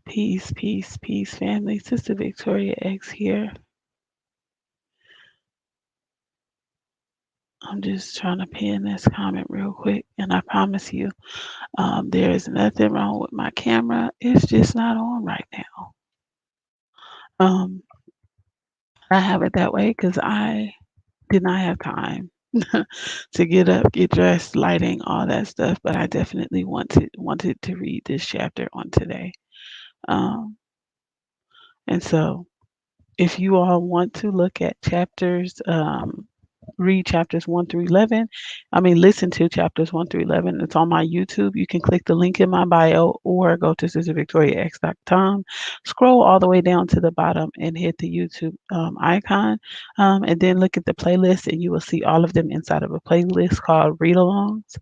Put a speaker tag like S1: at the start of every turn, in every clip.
S1: Peace, peace, peace, family. Sister Victoria X here. I'm just trying to pin this comment real quick, and I promise you, there is nothing wrong with my camera. It's just not on right now. Um, I have it that way because I did not have time to get up, get dressed, lighting, all that stuff. But I definitely wanted to read this chapter on today. Um, and so, if you all want to look at chapters, read chapters 1 through 11. Listen to chapters 1 through 11. It's on my YouTube. You can click the link in my bio or go to sistervictoriax.com. Scroll all the way down to the bottom and hit the YouTube icon. And then look at the playlist, and you will see all of them inside of a playlist called Read Alongs.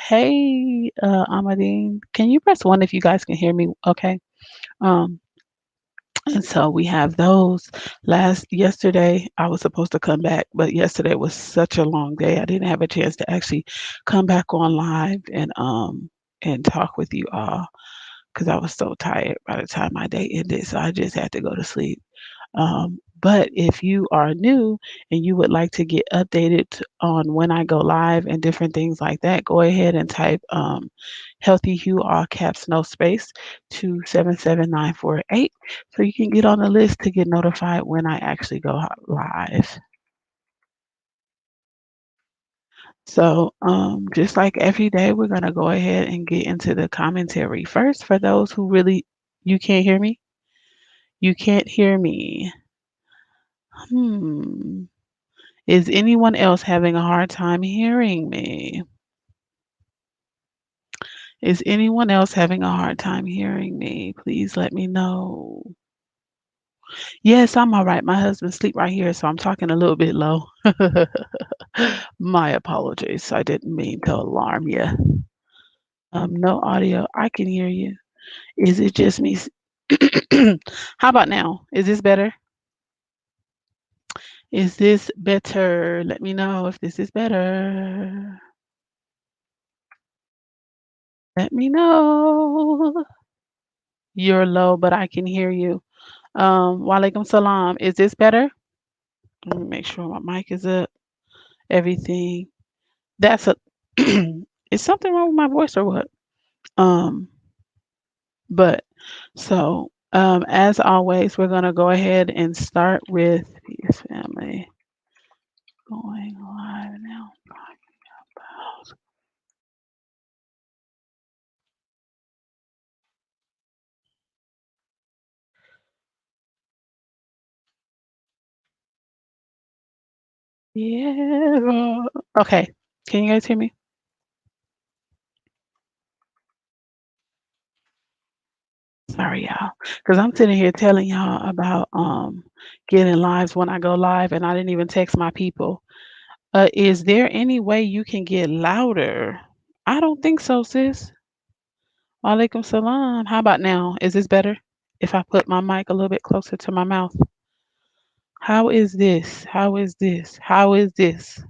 S1: Hey, Amadine, can you press 1 if you guys can hear me? Okay. Um, and so we have those. Yesterday, I was supposed to come back, but yesterday was such a long day. I didn't have a chance to actually come back on live and talk with you all because I was so tired by the time my day ended. So I just had to go to sleep. But if you are new and you would like to get updated on when I go live and different things like that, go ahead and type Healthy Hue, all caps, no space, to 77948 so you can get on the list to get notified when I actually go live. So, just like every day, we're going to go ahead and get into the commentary first. For those who really, you can't hear me? You can't hear me. Hmm. Is anyone else having a hard time hearing me? Is anyone else having a hard time hearing me? Please let me know. Yes, I'm all right. My husband sleep right here, so I'm talking a little bit low. My apologies. I didn't mean to alarm you. No audio. I can hear you. Is it just me? How about now? Is this better? Is this better? Let me know if this is better. Let me know. You're low, but I can hear you. Walaikum salam. Is this better? Let me make sure my mic is up. Everything. That's a. Is something wrong with my voice or what? Um, but as always, we're gonna go ahead and start with peace family. Going live now. Yeah. Okay. Can you guys hear me? Sorry, y'all, because I'm sitting here telling y'all about getting lives when I go live, and I didn't even text my people. Is there any way you can get louder? I don't think so, sis. Walaikum salam. How about now? Is this better? If I put my mic a little bit closer to my mouth. How is this? How is this? How is this?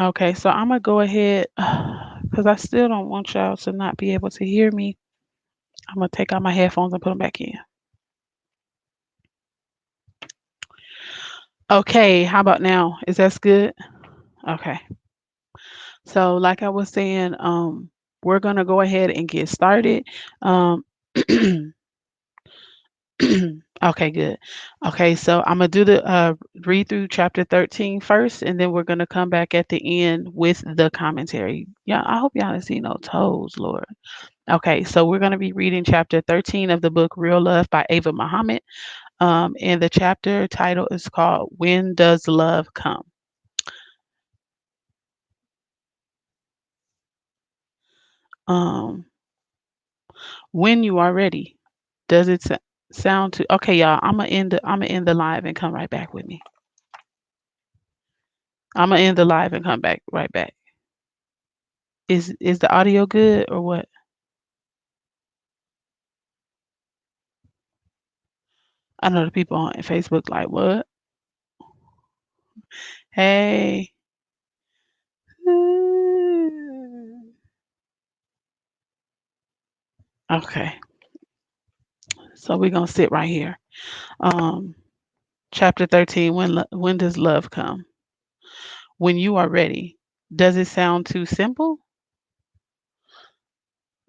S1: Okay, so I'm gonna go ahead because I still don't want y'all to not be able to hear me. I'm gonna take out my headphones and put them back in. Okay, how about now? Is that good? Okay. So like I was saying, we're gonna go ahead and get started. Um, okay, good. Okay, so I'm gonna do the read through chapter 13 first, and then we're gonna come back at the end with the commentary. Yeah, I hope y'all didn't see no toes, Lord. Okay, so we're gonna be reading chapter 13 of the book Real Love by Ava Muhammad. And the chapter title is called When Does Love Come? Um, when you are ready. Does it sound to okay, y'all? I'm gonna end the live and come right back with me. I'm gonna end the live and come back right back. Is the audio good or what? I know the people on Facebook like what? Hey, Okay, so we're gonna sit right here. Um, Chapter 13. When does love come? When you are ready. Does it sound too simple?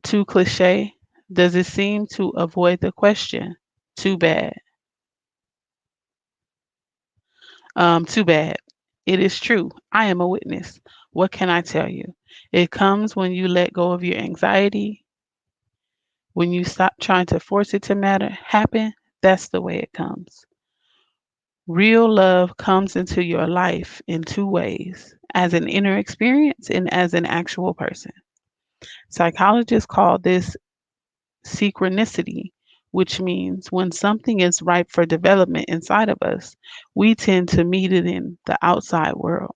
S1: Too cliche? Does it seem to avoid the question? Too bad. Too bad. It is true. I am a witness. What can I tell you? It comes when you let go of your anxiety, when you stop trying to force it to happen. That's the way it comes. Real love comes into your life in two ways, as an inner experience and as an actual person. Psychologists call this synchronicity, which means when something is ripe for development inside of us, we tend to meet it in the outside world.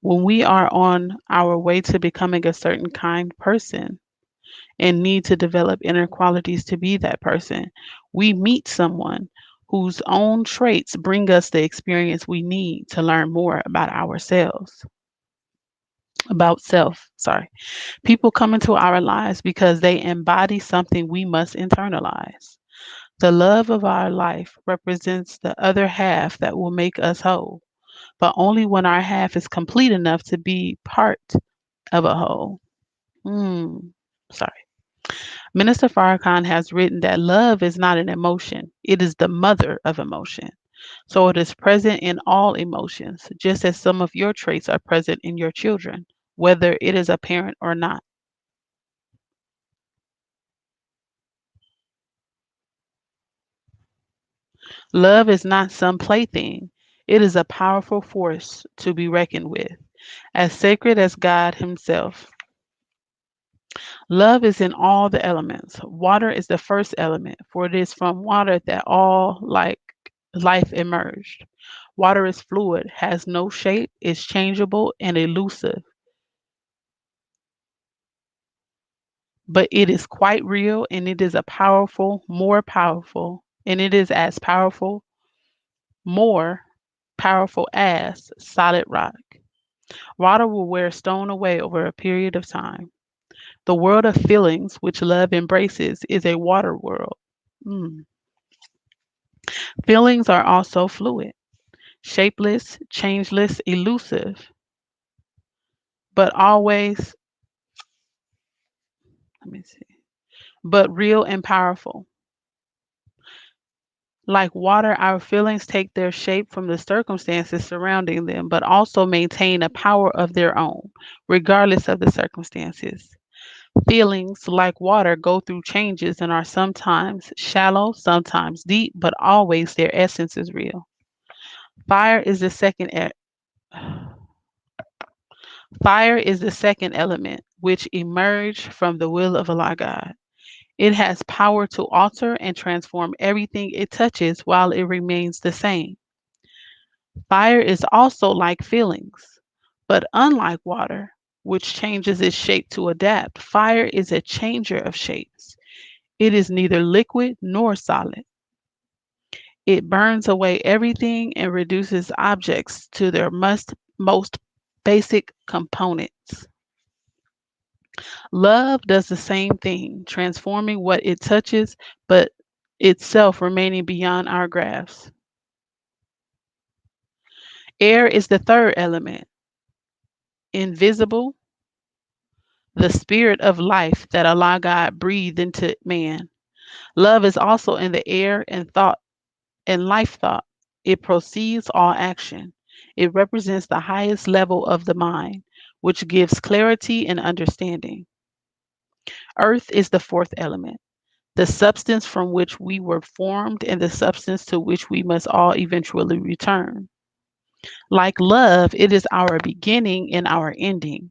S1: When we are on our way to becoming a certain kind person and need to develop inner qualities to be that person, we meet someone whose own traits bring us the experience we need to learn more about ourselves. About self, sorry. People come into our lives because they embody something we must internalize. The love of our life represents the other half that will make us whole, but only when our half is complete enough to be part of a whole. Hmm. Sorry. Minister Farrakhan has written that love is not an emotion, it is the mother of emotion. So it is present in all emotions, just as some of your traits are present in your children, whether it is apparent or not. Love is not some plaything, it is a powerful force to be reckoned with, as sacred as God Himself. Love is in all the elements. Water is the first element, for it is from water that all like life emerged. Water is fluid, has no shape, is changeable and elusive, but it is quite real and it is a powerful, more powerful, and it is as powerful, more powerful as solid rock. Water will wear stone away over a period of time. The world of feelings, which love embraces, is a water world. Mm. Feelings are also fluid, shapeless, changeless, elusive, but always, let me see, but real and powerful. Like water, our feelings take their shape from the circumstances surrounding them, but also maintain a power of their own, regardless of the circumstances. Feelings, like water, go through changes and are sometimes shallow, sometimes deep, but always their essence is real. Fire is the second Fire is the second element which emerged from the will of Allah God. It has power to alter and transform everything it touches while it remains the same. Fire is also like feelings, but unlike water, which changes its shape to adapt, fire is a changer of shapes. It is neither liquid nor solid. It burns away everything and reduces objects to their most basic components. Love does the same thing, transforming what it touches, but itself remaining beyond our grasp. Air is the third element, invisible, the spirit of life that Allah God breathed into man. Love is also in the air and thought and life thought. It proceeds all action. It represents the highest level of the mind, which gives clarity and understanding. Earth is the fourth element, the substance from which we were formed and the substance to which we must all eventually return. Like love, it is our beginning and our ending,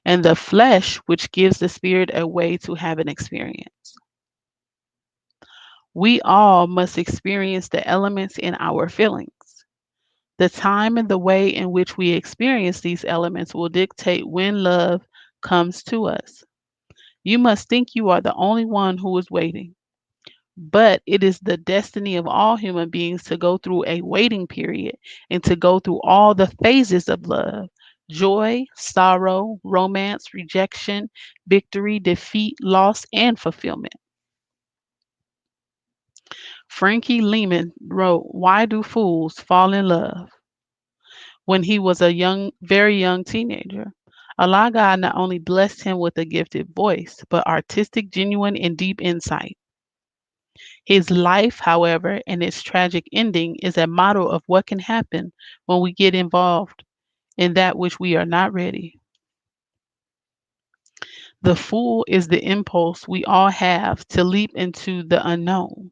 S1: and the flesh which gives the spirit a way to have an experience. We all must experience the elements in our feelings. The time and the way in which we experience these elements will dictate when love comes to us. You must think you are the only one who is waiting. But it is the destiny of all human beings to go through a waiting period and to go through all the phases of love, joy, sorrow, romance, rejection, victory, defeat, loss, and fulfillment. Frankie Lehman wrote, "Why Do Fools Fall in Love?" when he was a very young teenager. Allah God not only blessed him with a gifted voice, but artistic, genuine, and deep insight. His life, however, and its tragic ending is a model of what can happen when we get involved in that which we are not ready. The fool is the impulse we all have to leap into the unknown.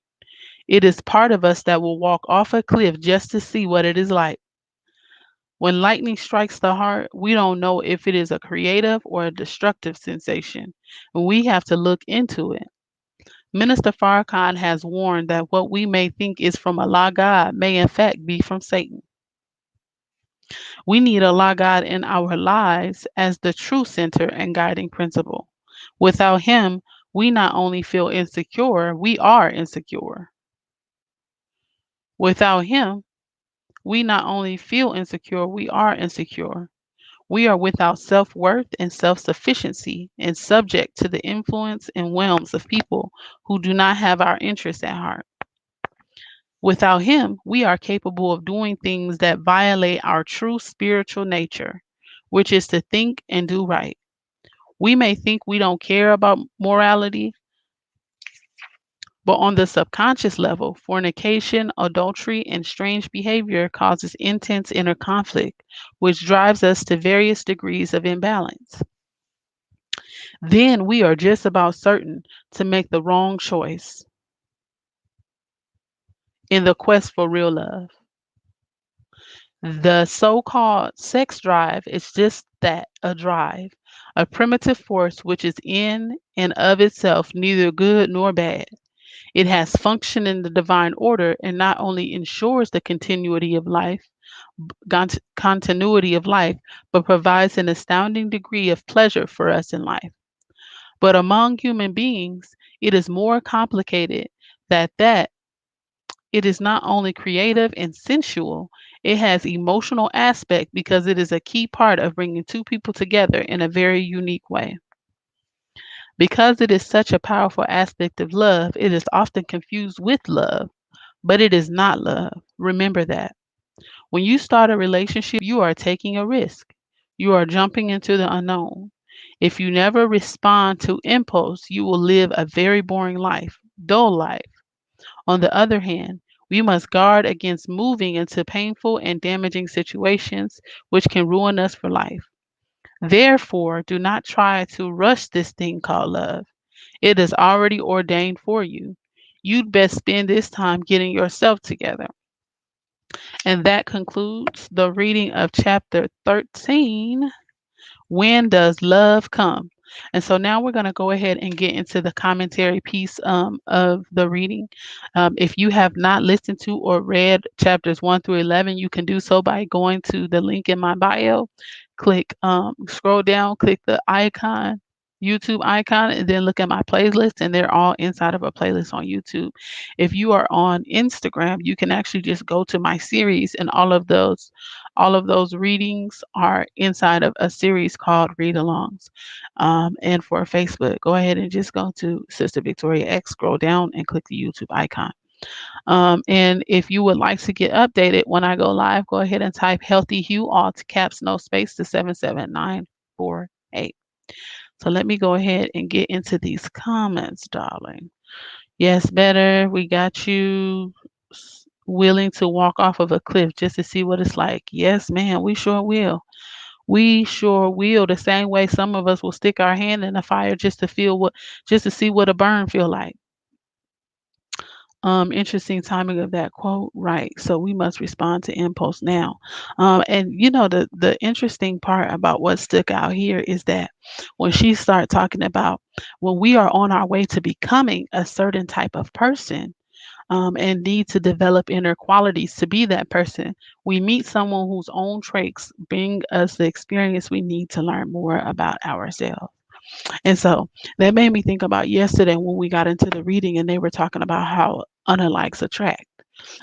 S1: It is part of us that will walk off a cliff just to see what it is like. When lightning strikes the heart, we don't know if it is a creative or a destructive sensation. We have to look into it. Minister Farrakhan has warned that what we may think is from Allah God may in fact be from Satan. We need Allah God in our lives as the true center and guiding principle. Without Him, we not only feel insecure, we are insecure. Without Him, we not only feel insecure, we are insecure. We are without self worth and self sufficiency and subject to the influence and whims of people who do not have our interests at heart. Without Him, we are capable of doing things that violate our true spiritual nature, which is to think and do right. We may think we don't care about morality, but on the subconscious level, fornication, adultery, and strange behavior causes intense inner conflict, which drives us to various degrees of imbalance. Then we are just about certain to make the wrong choice in the quest for real love. The so called sex drive is just that, a drive, a primitive force which is in and of itself neither good nor bad. It has function in the divine order and not only ensures the continuity of life, but provides an astounding degree of pleasure for us in life. But among human beings, it is more complicated that it is not only creative and sensual, it has emotional aspect because it is a key part of bringing two people together in a very unique way. Because it is such a powerful aspect of love, it is often confused with love, but it is not love. Remember that. When you start a relationship, you are taking a risk. You are jumping into the unknown. If you never respond to impulse, you will live a very boring life, dull life. On the other hand, we must guard against moving into painful and damaging situations which can ruin us for life. Therefore, do not try to rush this thing called love. It is already ordained for you. You'd best spend this time getting yourself together. And that concludes the reading of chapter 13. When does love come? And so now we're going to go ahead and get into the commentary piece of the reading. If you have not listened to or read chapters 1 through 11, you can do so by going to the link in my bio, scroll down, click the icon, YouTube icon, and then look at my playlist, and they're all inside of a playlist on YouTube. If you are on Instagram, you can actually just go to my series, and all of those readings are inside of a series called Read Alongs. And for Facebook, go ahead and just go to Sister Victoria X, scroll down, and click the YouTube icon. And if you would like to get updated when I go live, go ahead and type Healthy Hue, all to caps, no space, to 77948. So let me go ahead and get into these comments, darling. Yes, better. We got you willing to walk off of a cliff just to see what it's like. Yes, man, we sure will. We sure will. The same way some of us will stick our hand in the fire just to see what a burn feel like. Interesting timing of that quote, right? So we must respond to impulse now. And the interesting part about what stuck out here is that when she started talking about when we are on our way to becoming a certain type of person, and need to develop inner qualities to be that person, we meet someone whose own traits bring us the experience we need to learn more about ourselves. And so that made me think about yesterday when we got into the reading and they were talking about how unalikes attract.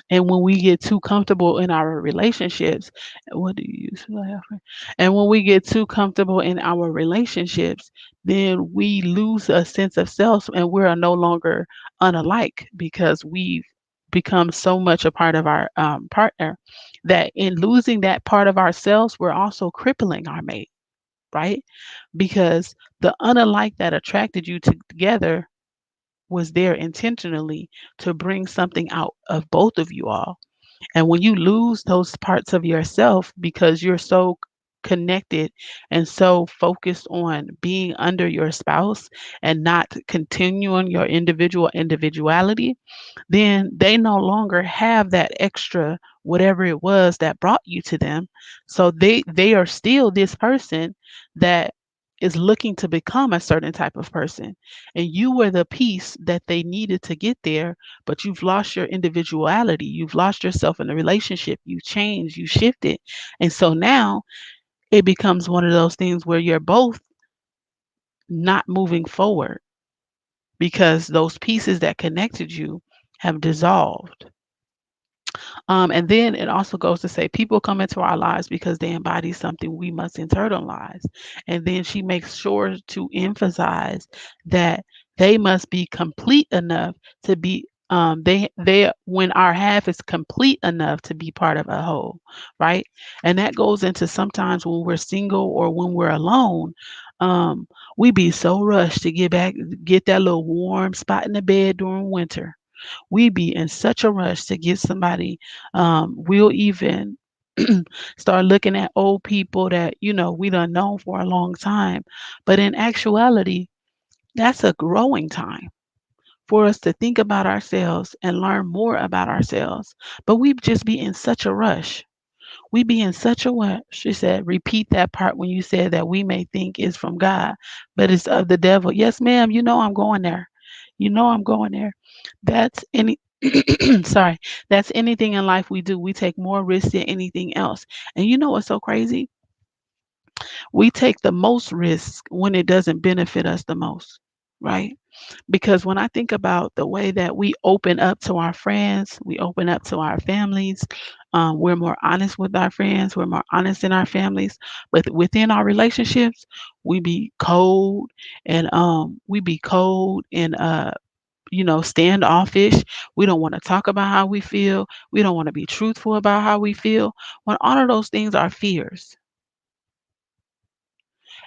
S1: And when we get too comfortable in our relationships, what do you use for that? And when we get too comfortable in our relationships, then we lose a sense of self and we're no longer unalike because we've become so much a part of our partner that in losing that part of ourselves, we're also crippling our mate, right? Because the unalike that attracted you together was there intentionally to bring something out of both of you all. And when you lose those parts of yourself because you're so connected and so focused on being under your spouse and not continuing your individuality, then they no longer have that extra whatever it was that brought you to them. So they are still this person that is looking to become a certain type of person. And you were the piece that they needed to get there, but you've lost your individuality. You've lost yourself in the relationship. You changed, you shifted. And so now it becomes one of those things where you're both not moving forward because those pieces that connected you have dissolved. And then it also goes to say people come into our lives because they embody something we must internalize. And then she makes sure to emphasize that they must be complete enough to be they when our half is complete enough to be part of a whole, right? And that goes into sometimes when we're single or when we're alone, um, we be so rushed to get that little warm spot in the bed during winter. We be in such a rush to get somebody. We'll even start looking at old people that, we done known for a long time. But in actuality, that's a growing time for us to think about ourselves and learn more about ourselves. But we just be in such a rush. We be in such a rush. She said, repeat that part when you said that we may think is from God, but it's of the devil. Yes, ma'am. You know I'm going there. You know I'm going there. That's any sorry. That's anything in life we do. We take more risks than anything else. And you know what's so crazy? We take the most risk when it doesn't benefit us the most, right? Because when I think about the way that we open up to our friends, we open up to our families, we're more honest with our friends, we're more honest in our families, but within our relationships, we be cold and standoffish. We don't want to talk about how we feel. We don't want to be truthful about how we feel. When all of those things are fears.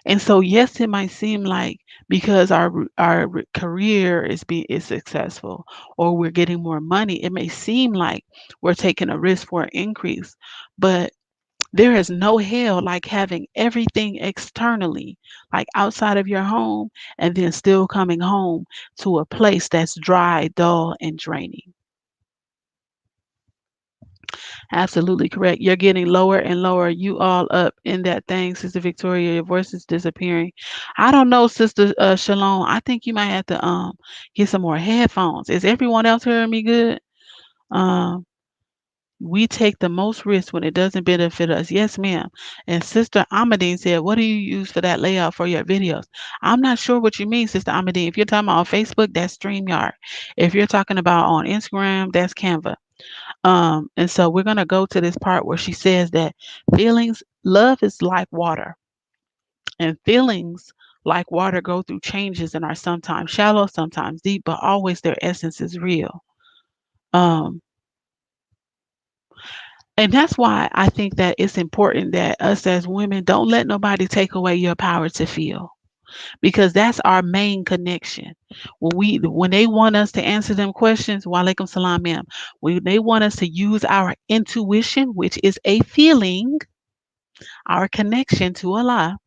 S1: And so, yes, it might seem like because our career is successful or we're getting more money, it may seem like we're taking a risk for an increase. But there is no hell like having everything externally, like outside of your home, and then still coming home to a place that's dry, dull, and draining. Absolutely correct. You're getting lower and lower. You all up in that thing, Sister Victoria. Your voice is disappearing. I don't know, Sister Shalom. I think you might have to get some more headphones. Is everyone else hearing me good? Um, we take the most risk when it doesn't benefit us. Yes, ma'am. And Sister Amadine said, "What do you use for that layout for your videos?" I'm not sure what you mean, Sister Amadine. If you're talking about on Facebook, that's StreamYard. If you're talking about on Instagram, that's Canva. And so we're going to go to this part where she says that love is like water, and feelings like water go through changes and are sometimes shallow, sometimes deep, but always their essence is real. Um, and that's why I think that it's important that us as women don't let nobody take away your power to feel, because that's our main connection. When they want us to answer them questions, walaikum salam, ma'am. When they want us to use our intuition, which is a feeling, our connection to Allah,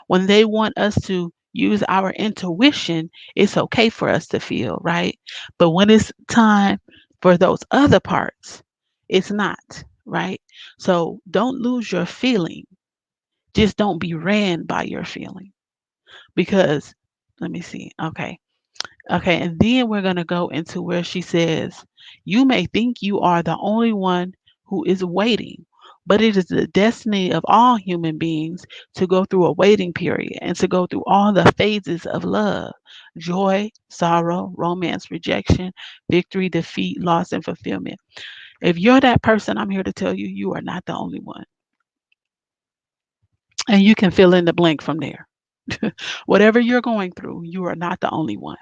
S1: when they want us to use our intuition, it's okay for us to feel, right? But when it's time for those other parts, it's not, right? So don't lose your feeling. Just don't be ran by your feeling. Because, let me see. Okay. Okay, and then we're going to go into where she says, "You may think you are the only one who is waiting, but it is the destiny of all human beings to go through a waiting period and to go through all the phases of love: joy, sorrow, romance, rejection, victory, defeat, loss, and fulfillment." If you're that person, I'm here to tell you, you are not the only one. And you can fill in the blank from there. Whatever you're going through, you are not the only one,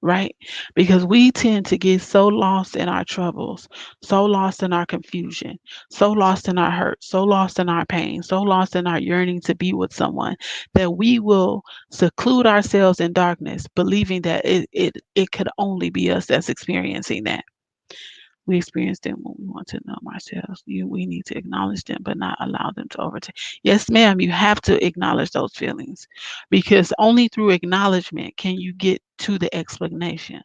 S1: right? Because we tend to get so lost in our troubles, so lost in our confusion, so lost in our hurt, so lost in our pain, so lost in our yearning to be with someone that we will seclude ourselves in darkness, believing that it could only be us that's experiencing that. We experience them when we want to numb ourselves. We need to acknowledge them, but not allow them to overtake. Yes, ma'am, you have to acknowledge those feelings because only through acknowledgement can you get to the explanation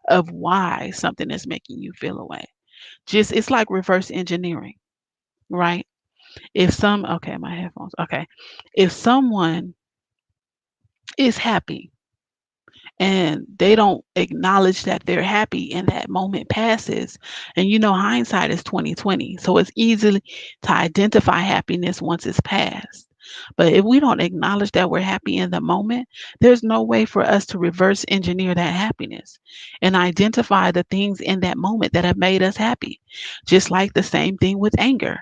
S1: of why something is making you feel away. Just it's like reverse engineering, right? Okay, my headphones. Okay. If someone is happy and they don't acknowledge that they're happy and that moment passes, and hindsight is 2020, so it's easy to identify happiness once it's passed. But if we don't acknowledge that we're happy in the moment, there's no way for us to reverse engineer that happiness and identify the things in that moment that have made us happy. Just like the same thing with anger.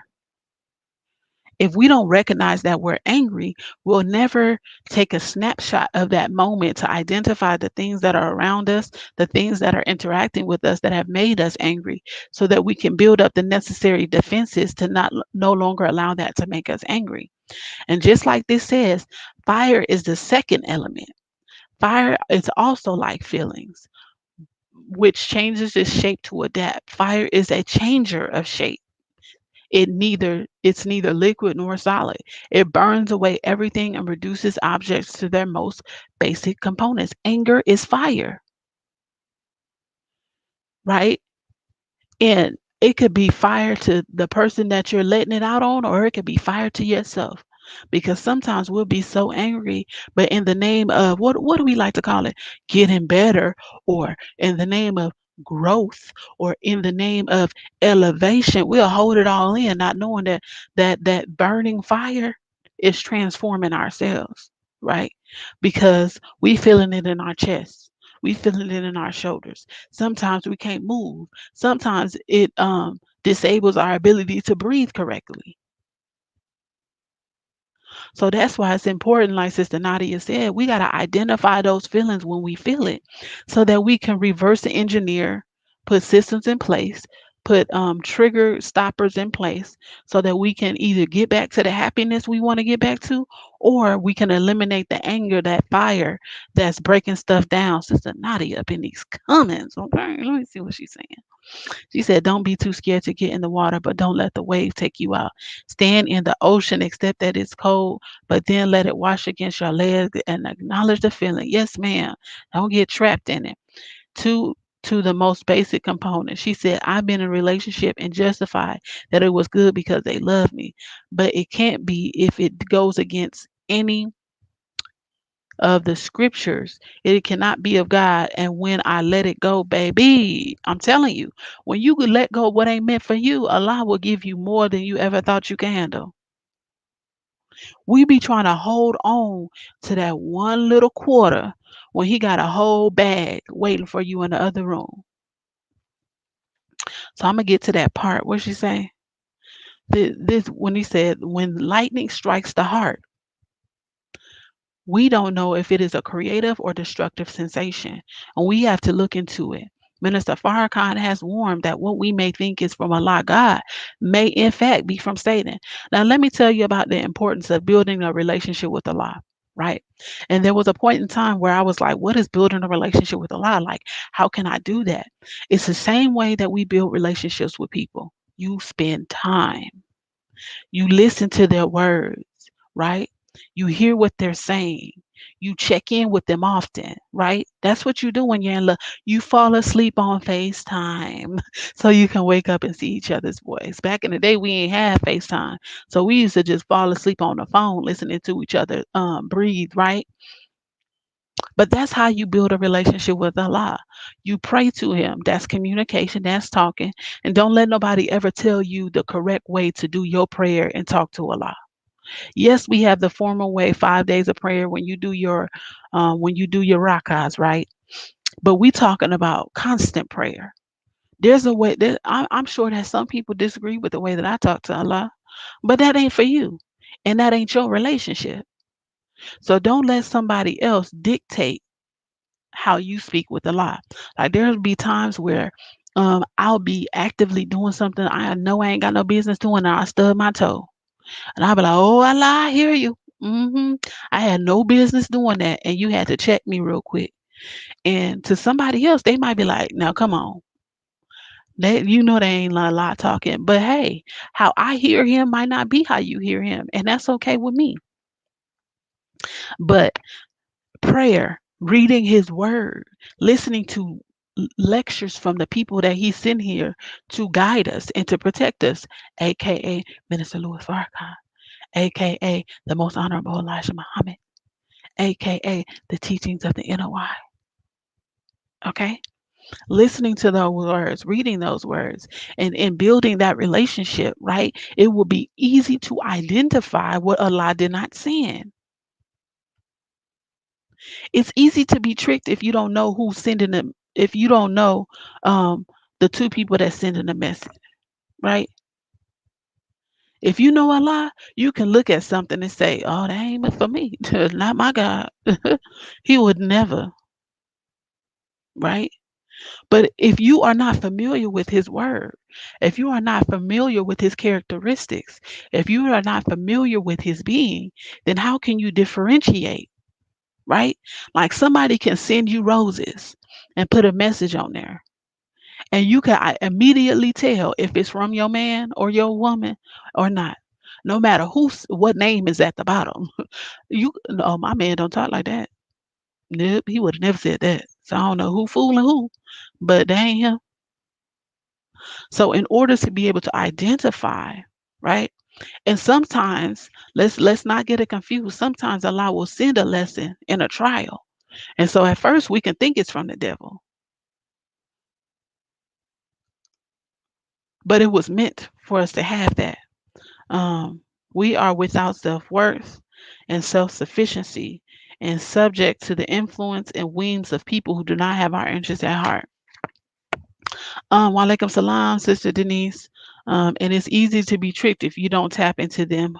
S1: If we don't recognize that we're angry, we'll never take a snapshot of that moment to identify the things that are around us, the things that are interacting with us that have made us angry, so that we can build up the necessary defenses to not no longer allow that to make us angry. And just like this says, fire is the second element. Fire is also like feelings, which changes its shape to adapt. Fire is a changer of shape. It's neither liquid nor solid. It burns away everything and reduces objects to their most basic components. Anger is fire, right? And it could be fire to the person that you're letting it out on, or it could be fire to yourself. Because sometimes we'll be so angry, but in the name of what do we like to call it? Getting better, or in the name of growth, or in the name of elevation, we'll hold it all in, not knowing that burning fire is transforming ourselves, right? Because we feeling it in our chest. We feeling it in our shoulders. Sometimes we can't move. Sometimes it disables our ability to breathe correctly. So that's why it's important, like Sister Nadia said, we got to identify those feelings when we feel it so that we can reverse engineer, put systems in place, put trigger stoppers in place so that we can either get back to the happiness we want to get back to, or we can eliminate the anger, that fire that's breaking stuff down. Sister Nadia up in these comments. Okay, let me see what she's saying. She said, don't be too scared to get in the water, but don't let the wave take you out. Stand in the ocean, accept that it's cold, but then let it wash against your legs and acknowledge the feeling. Yes, ma'am. Don't get trapped in it. To to the most basic component. She said, I've been in a relationship and justified that it was good because they love me. But it can't be if it goes against any of the scriptures. It cannot be of God. And when I let it go, baby, I'm telling you, when you could let go of what ain't meant for you, Allah will give you more than you ever thought you could handle. We be trying to hold on to that one little quarter when he got a whole bag waiting for you in the other room. So I'm gonna get to that part. What she say? This when he said, when lightning strikes the heart, we don't know if it is a creative or destructive sensation, and we have to look into it. Minister Farrakhan has warned that what we may think is from Allah God may in fact be from Satan. Now, let me tell you about the importance of building a relationship with Allah, right? And there was a point in time where I was like, what is building a relationship with Allah? Like, how can I do that? It's the same way that we build relationships with people. You spend time. You listen to their words, right? You hear what they're saying. You check in with them often, right? That's what you do when you're in love. You fall asleep on FaceTime so you can wake up and see each other's voice. Back in the day, we ain't had FaceTime. So we used to just fall asleep on the phone listening to each other breathe, right? But that's how you build a relationship with Allah. You pray to Him. That's communication, that's talking. And don't let nobody ever tell you the correct way to do your prayer and talk to Allah. Yes, we have the formal way, 5 days of prayer when you do your rakahs, right? But we talking about constant prayer. There's a way that I'm sure that some people disagree with the way that I talk to Allah, but that ain't for you. And that ain't your relationship. So don't let somebody else dictate how you speak with Allah. Like there'll be times where I'll be actively doing something I know I ain't got no business doing, and I stub my toe. And I'll be like, oh Allah, I hear you. I had no business doing that, and you had to check me real quick. And to somebody else, they might be like, now come on. They ain't a lot talking. But hey, how I hear him might not be how you hear him. And that's okay with me. But prayer, reading his word, listening to lectures from the people that he sent here to guide us and to protect us, aka Minister Louis Farrakhan, aka the most honorable Elijah Muhammad, aka the teachings of the NOI. Okay? Listening to those words, reading those words, and building that relationship, right? It will be easy to identify what Allah did not send. It's easy to be tricked if you don't know who's sending them, if you don't know um, the two people that's sending the message, right? If you know Allah, you can look at something and say, oh, that ain't for me. Not my God. He would never, right? But if you are not familiar with his word, if you are not familiar with his characteristics, if you are not familiar with his being, then how can you differentiate, right? Like somebody can send you roses and put a message on there, and you can immediately tell if it's from your man or your woman or not. No matter what name is at the bottom. You no, my man don't talk like that. Nope, he would have never said that. So I don't know who fooling who, but they ain't him. So in order to be able to identify, right? And sometimes let's not get it confused. Sometimes Allah will send a lesson in a trial. And so at first we can think it's from the devil, but it was meant for us to have that. Um, we are without self-worth and self-sufficiency and subject to the influence and whims of people who do not have our interests at heart. Walaikum salam, Sister Denise. And it's easy to be tricked if you don't tap into them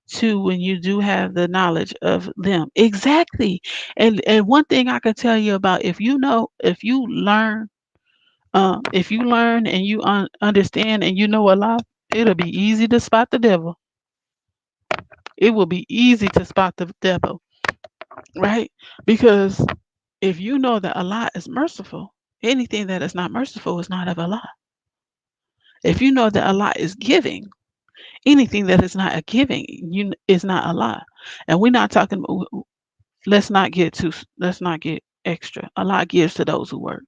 S1: too when you do have the knowledge of them. Exactly. And one thing I can tell you about, if you learn and you understand and you know a lot, it'll be easy to spot the devil. It will be easy to spot the devil, right? Because if you know that Allah is merciful, anything that is not merciful is not of Allah. If you know that Allah is giving, anything that is not a giving, is not Allah. And we're not talking. Let's not get extra. Allah gives to those who work.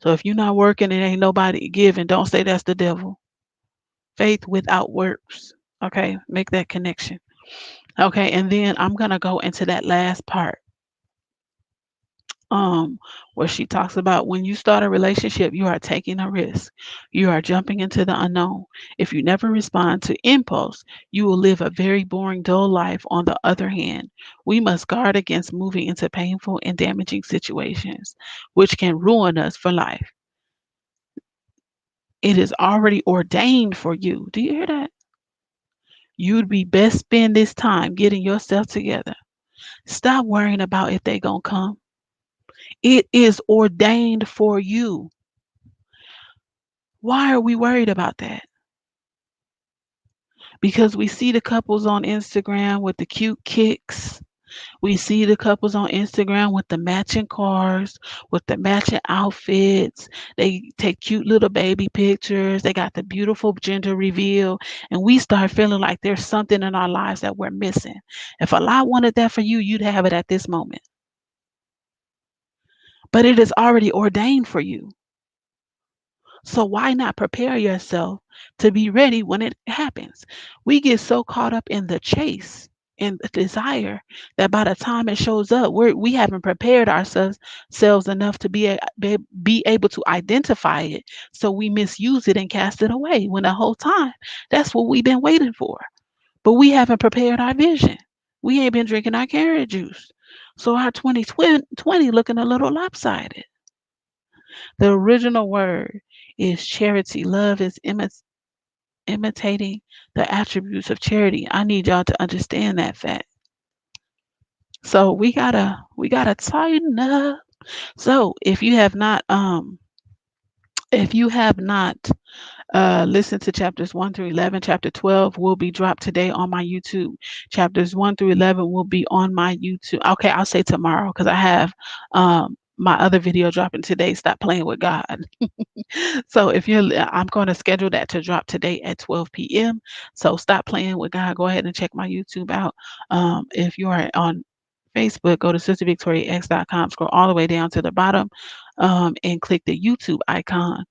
S1: So if you're not working and ain't nobody giving, don't say that's the devil. Faith without works. Okay, make that connection. Okay, and then I'm gonna go into that last part. um where she talks about when you start a relationship, you are taking a risk. You are jumping into the unknown. If you never respond to impulse, you will live a very boring, dull life. On the other hand, we must guard against moving into painful and damaging situations which can ruin us for life. It is already ordained for you. Do you hear that? You'd be best spend this time getting yourself together. Stop worrying about if they gonna come. It is ordained for you. Why are we worried about that? Because we see the couples on Instagram with the cute kicks. We see the couples on Instagram with the matching cars, with the matching outfits. They take cute little baby pictures. They got the beautiful gender reveal. And we start feeling like there's something in our lives that we're missing. If Allah wanted that for you, you'd have it at this moment. But it is already ordained for you. So why not prepare yourself to be ready when it happens? We get so caught up in the chase and the desire that by the time it shows up, we haven't prepared ourselves enough to be able to identify it. So we misuse it and cast it away when the whole time that's what we've been waiting for. But we haven't prepared our vision. We ain't been drinking our carrot juice. So our 2020 looking a little lopsided. The original word is charity. Love is imitating the attributes of charity. I need y'all to understand that fact. So we gotta tighten up. So if you have not listen to chapters 1 through 11. Chapter 12 will be dropped today on my YouTube. Chapters 1 through 11 will be on my YouTube. Okay, I'll say tomorrow because I have my other video dropping today. Stop playing with God. So I'm going to schedule that to drop today at 12 p.m. So stop playing with God. Go ahead and check my YouTube out. If you are on Facebook, go to sistervictoriax.com, scroll all the way down to the bottom, and click the YouTube icon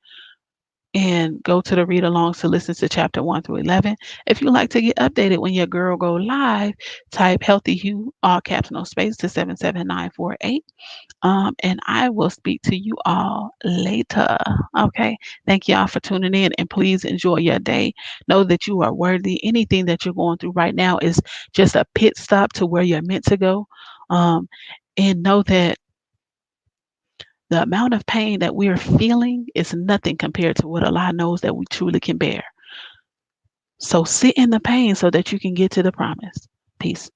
S1: and go to the read alongs to listen to chapter 1 through 11. If you like to get updated when your girl go live, type Healthy Hue, all caps, no space, to 77948. And I will speak to you all later. Okay. Thank y'all for tuning in, and please enjoy your day. Know that you are worthy. Anything that you're going through right now is just a pit stop to where you're meant to go. Um, and know that the amount of pain that we are feeling is nothing compared to what Allah knows that we truly can bear. So sit in the pain so that you can get to the promise. Peace.